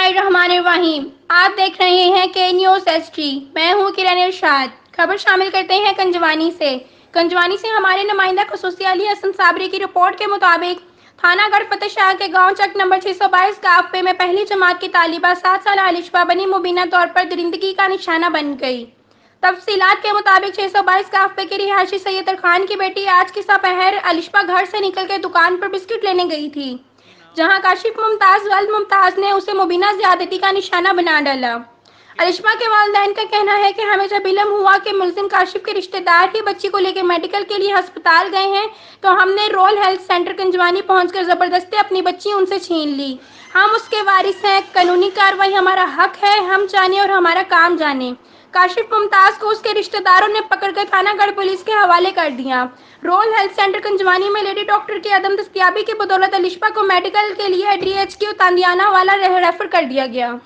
बिस्मिल्लाहिर्रहमानिर्रहीम। आप देख रहे हैं के न्यूज़ एसटी। मैं हूं किरण इरशाद। खबर शामिल करते हैं कंजवानी से। कंजवानी से हमारे नुमाइंदा खसूसी अली हसन साबरी की रिपोर्ट के मुताबिक थाना गढ़ फतेह शाह के गांव चक नंबर 622 गाफे में पहली जमात की तालिबा 7 साल अलिशबा बनी मुबीना तौर पर दरिंदगी का निशाना बन गई। तफसीलात के मुताबिक 622 गाफे के रिहायशी सैयद खान की बेटी आज की दोपहर अलिशबा घर से निकल कर दुकान पर बिस्किट लेने गई थी, जहां काशिफ मुमताज वल्द मुमताज ने उसे मुबीना ज्यादती का निशाना बना डाला। अलिशबा के वालिदैन का कहना है कि हमें जब इल्म हुआ कि मुलजिम काशिफ के रिश्तेदार ही बच्ची को लेकर मेडिकल के लिए अस्पताल गए हैं, तो हमने रोल हेल्थ सेंटर कंजवानी पहुंचकर जबरदस्ती अपनी बच्ची उनसे छीन ली। हम उसके वारिस हैं, कानूनी कार्रवाई हमारा हक है, हम जाने और हमारा काम जाने। काशिफ मुमताज को उसके रिश्तेदारों ने पकड़कर थाना गढ़ पुलिस के हवाले कर दिया। रोल हेल्थ सेंटर कंजवानी में लेडी डॉक्टर की अदम दस्तयाबी की बदौलत अलिशबा को मेडिकल के लिए DHQ तांदियाना वाला रेफर कर दिया गया।